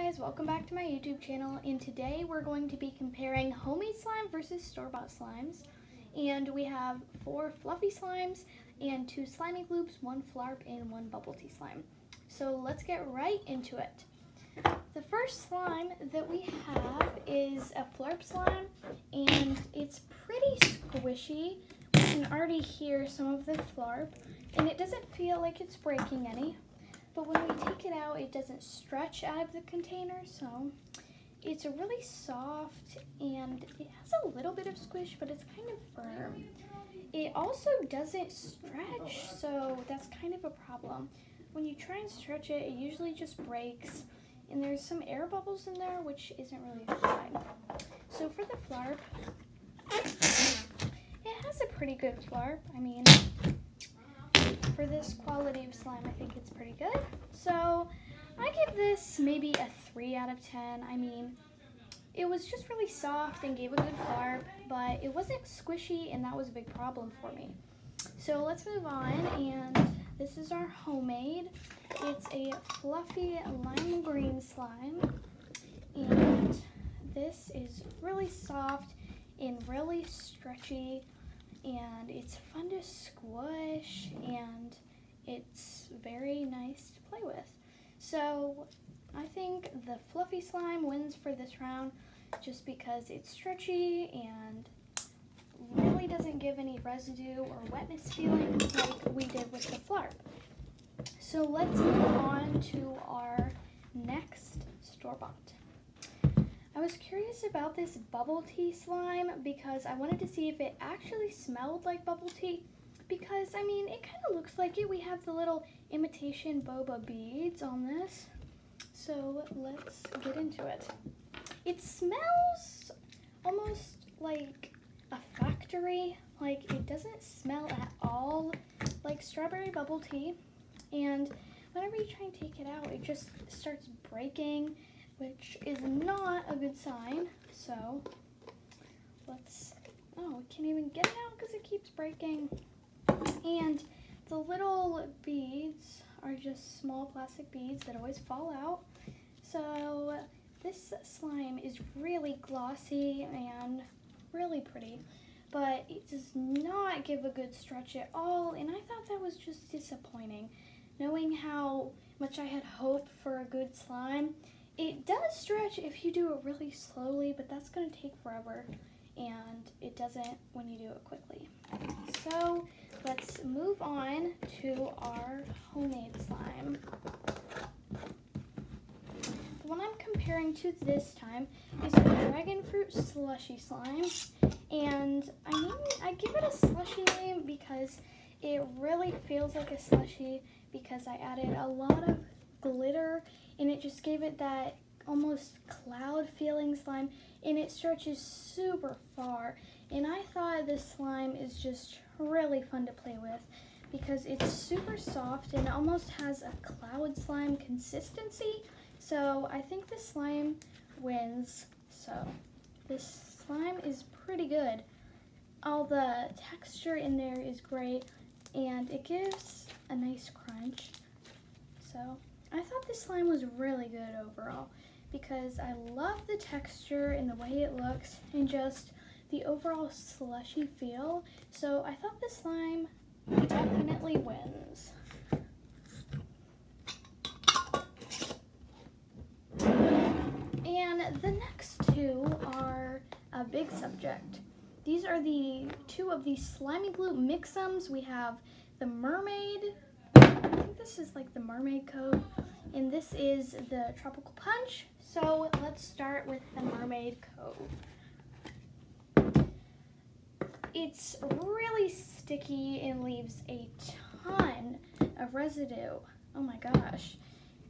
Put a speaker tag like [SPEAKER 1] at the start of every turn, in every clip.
[SPEAKER 1] guys, welcome back to my YouTube channel, and today we're going to be comparing homemade slime versus store-bought slimes. And we have 4 fluffy slimes and 2 slimy gloops, 1 flarp and 1 bubble tea slime. So let's get right into it. The first slime that we have is a flarp slime, and it's pretty squishy. We can already hear some of the flarp, and it doesn't feel like it's breaking any. But when we take it out, it doesn't stretch out of the container, so it's a really soft, and it has a little bit of squish, but it's kind of firm. It also doesn't stretch, so that's kind of a problem. When you try and stretch it, it usually just breaks, and there's some air bubbles in there, which isn't really fun. So for the flarp, it has a pretty good flarp. I mean, for this quality of slime, I think it's pretty good. So I give this maybe a 3 out of 10. I mean, it was just really soft and gave a good flarp, but it wasn't squishy, and that was a big problem for me. So let's move on, and this is our homemade. It's a fluffy lime green slime, and this is really soft and really stretchy, and it's fun to squish, and it's very nice to play with. So I think the fluffy slime wins for this round just because it's stretchy and really doesn't give any residue or wetness feeling like we did with the flarp. So let's move on to our next store-bought. I was curious about this bubble tea slime because I wanted to see if it actually smelled like bubble tea, because I mean, it kind of looks like it. We have the little imitation boba beads on this. So let's get into it. It smells almost like a factory. Like, it doesn't smell at all like strawberry bubble tea, and whenever you try and take it out, it just starts breaking, which is not a good sign. So oh, we can't even get it out because it keeps breaking. And the little beads are just small plastic beads that always fall out. So this slime is really glossy and really pretty, but it does not give a good stretch at all, and I thought that was just disappointing. Knowing how much I had hoped for a good slime, it does stretch if you do it really slowly, but that's going to take forever, and it doesn't when you do it quickly. So let's move on to our homemade slime. The one I'm comparing to this time is a dragon fruit slushy slime, and I give it a slushy name because it really feels like a slushy, because I added a lot of glitter, and it just gave it that almost cloud feeling slime, and it stretches super far. And I thought this slime is just really fun to play with because it's super soft and it almost has a cloud slime consistency. So I think this slime wins. So this slime is pretty good. All the texture in there is great, and it gives a nice crunch. So I thought this slime was really good overall because I love the texture and the way it looks and just the overall slushy feel. So I thought this slime definitely wins. And the next 2 are a big subject. These are the 2 of these slimy glue mix-ums. We have the mermaid, I think this is like the mermaid coat, and this is the tropical punch. So let's start with the mermaid coat. It's really sticky and leaves a ton of residue. Oh my gosh.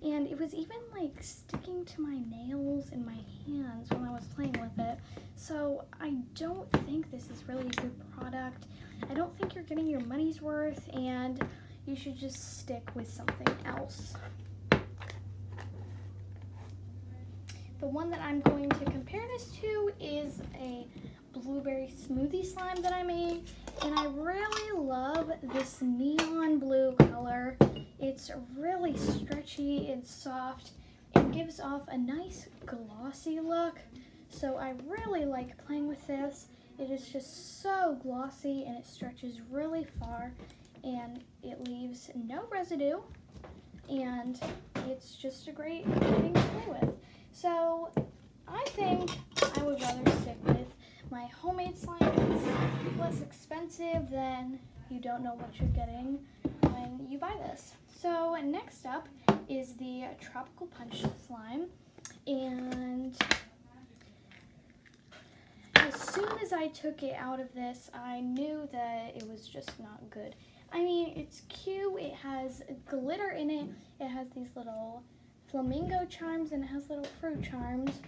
[SPEAKER 1] And it was even like sticking to my nails and my hands when I was playing with it. So I don't think this is really a good product. I don't think you're getting your money's worth, and you should just stick with something else. The one that I'm going to compare this to is a blueberry smoothie slime that I made, and I really love this neon blue color. It's really stretchy and soft and gives off a nice glossy look. So I really like playing with this. It is just so glossy and it stretches really far and it leaves no residue, and it's just a great thing to play with. So I think I would rather stick with my homemade slime. It's less expensive than you don't know what you're getting when you buy this. So next up is the Tropical Punch slime, and as soon as I took it out of this, I knew that it was just not good. I mean, it's cute, it has glitter in it, it has these little flamingo charms, and it has little fruit charms,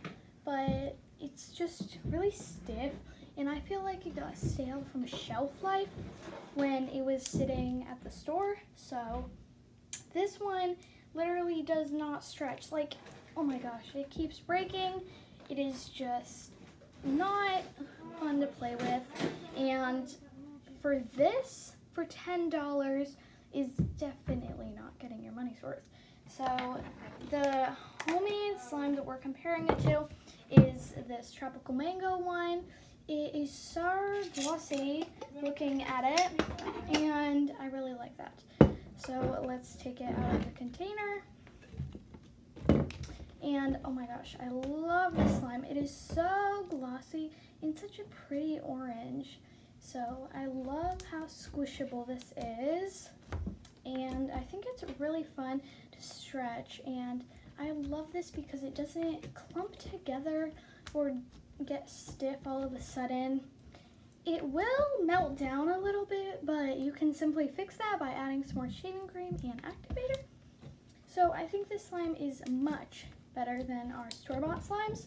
[SPEAKER 1] but it's just really stiff, and I feel like it got stale from shelf life when it was sitting at the store. So this one literally does not stretch. Like, oh my gosh, it keeps breaking. It is just not fun to play with, and for this, for $10, is definitely not getting your money's worth. So the homemade slime that we're comparing it to is this Tropical Mango one. It is so glossy looking at it, and I really like that. So let's take it out of the container. And oh my gosh, I love this slime. It is so glossy and such a pretty orange. So I love how squishable this is, and I think it's really fun to stretch, and I love this because it doesn't clump together or get stiff all of a sudden. It will melt down a little bit, but you can simply fix that by adding some more shaving cream and activator. So I think this slime is much better than our store-bought slimes.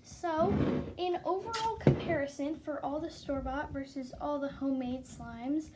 [SPEAKER 1] So in overall comparison for all the store-bought versus all the homemade slimes,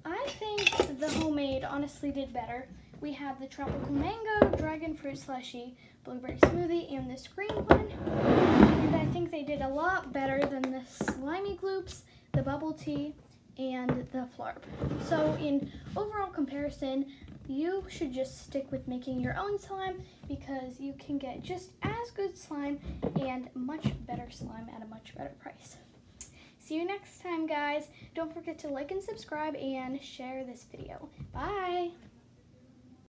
[SPEAKER 1] I think the homemade honestly did better. We have the Tropical Mango, Dragon Fruit Slushy, Blueberry Smoothie, and this green one. And I think they did a lot better than the Slimy Gloops, the Bubble Tea, and the Flarp. So in overall comparison, you should just stick with making your own slime because you can get just as good slime and much better slime at a much better price. See you next time, guys. Don't forget to like and subscribe and share this video. Bye!